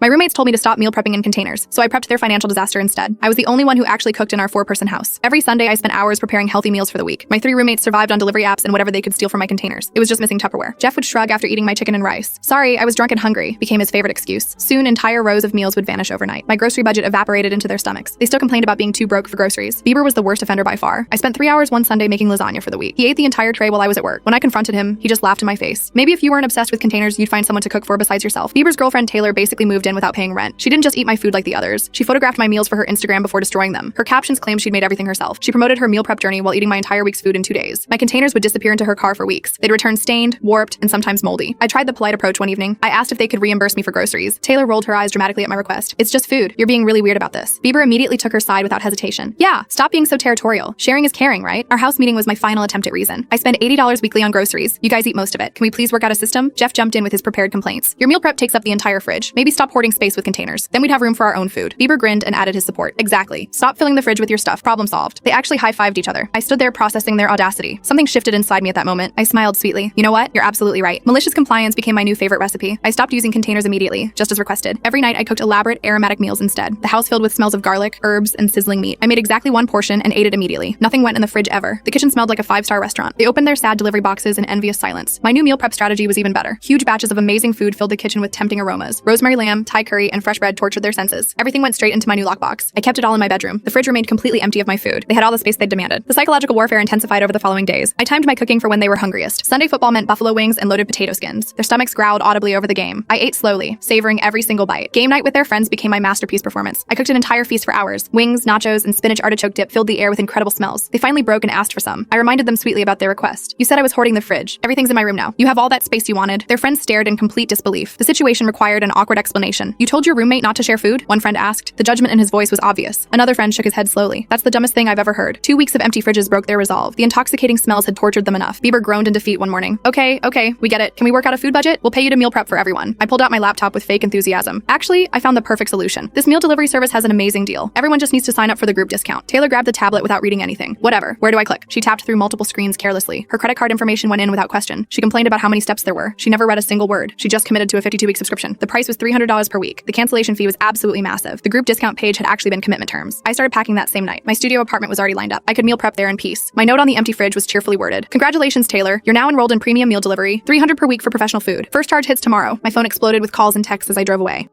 My roommates told me to stop meal prepping in containers, so I prepped their financial disaster instead. I was the only one who actually cooked in our 4-person house. Every Sunday, I spent hours preparing healthy meals for the week. My 3 roommates survived on delivery apps and whatever they could steal from my containers. It was just missing Tupperware. Jeff would shrug after eating my chicken and rice. Sorry, I was drunk and hungry, became his favorite excuse. Soon, entire rows of meals would vanish overnight. My grocery budget evaporated into their stomachs. They still complained about being too broke for groceries. Bieber was the worst offender by far. I spent 3 hours one Sunday making lasagna for the week. He ate the entire tray while I was at work. When I confronted him, he just laughed in my face. Maybe if you weren't obsessed with containers, you'd find someone to cook for besides yourself. Bieber's girlfriend Taylor basically moved in without paying rent. She didn't just eat my food like the others. She photographed my meals for her Instagram before destroying them. Her captions claimed she'd made everything herself. She promoted her meal prep journey while eating my entire week's food in 2 days. My containers would disappear into her car for weeks. They'd return stained, warped, and sometimes moldy. I tried the polite approach one evening. I asked if they could reimburse me for groceries. Taylor rolled her eyes dramatically at my request. It's just food. You're being really weird about this. Bieber immediately took her side without hesitation. Yeah, stop being so territorial. Sharing is caring, right? Our house meeting was my final attempt at reason. I spend $80 weekly on groceries. You guys eat most of it. Can we please work out a system? Jeff jumped in with his prepared complaints. Your meal prep takes up the entire fridge. Maybe stop hoarding space with containers. Then we'd have room for our own food. Bieber grinned and added his support. Exactly. Stop filling the fridge with your stuff. Problem solved. They actually high-fived each other. I stood there processing their audacity. Something shifted inside me at that moment. I smiled sweetly. You know what? You're absolutely right. Malicious compliance became my new favorite recipe. I stopped using containers immediately, just as requested. Every night I cooked elaborate aromatic meals instead. The house filled with smells of garlic, herbs, and sizzling meat. I made exactly 1 portion and ate it immediately. Nothing went in the fridge ever. The kitchen smelled like a 5-star restaurant. They opened their sad delivery boxes in envious silence. My new meal prep strategy was even better. Huge batches of amazing food filled the kitchen with tempting aromas. Rosemary lamb, Thai curry, and fresh bread tortured their senses. Everything went straight into my new lockbox. I kept it all in my bedroom. The fridge remained completely empty of my food. They had all the space they'd demanded. The psychological warfare intensified over the following days. I timed my cooking for when they were hungriest. Sunday football meant buffalo wings and loaded potato skins. Their stomachs growled audibly over the game. I ate slowly, savoring every single bite. Game night with their friends became my masterpiece performance. I cooked an entire feast for hours. Wings, nachos, and spinach artichoke dip filled the air with incredible smells. They finally broke and asked for some. I reminded them sweetly about their request. You said I was hoarding the fridge. Everything's in my room now. You have all that space you wanted. Their friends stared in complete disbelief. The situation required an awkward explanation. You told your roommate not to share food? One friend asked. The judgment in his voice was obvious. Another friend shook his head slowly. That's the dumbest thing I've ever heard. 2 weeks of empty fridges broke their resolve. The intoxicating smells had tortured them enough. Bieber groaned in defeat one morning. Okay, we get it. Can we work out a food budget? We'll pay you to meal prep for everyone. I pulled out my laptop with fake enthusiasm. Actually, I found the perfect solution. This meal delivery service has an amazing deal. Everyone just needs to sign up for the group discount. Taylor grabbed the tablet without reading anything. Whatever. Where do I click? She tapped through multiple screens carelessly. Her credit card information went in without question. She complained about how many steps there were. She never read a single word. She just committed to a 52-week subscription. The price was $300 per week. The cancellation fee was absolutely massive. The group discount page had actually been commitment terms. I started packing that same night. My studio apartment was already lined up. I could meal prep there in peace. My note on the empty fridge was cheerfully worded. Congratulations, Taylor. You're now enrolled in premium meal delivery. $300 per week for professional food. First charge hits tomorrow. My phone exploded with calls and texts as I drove away.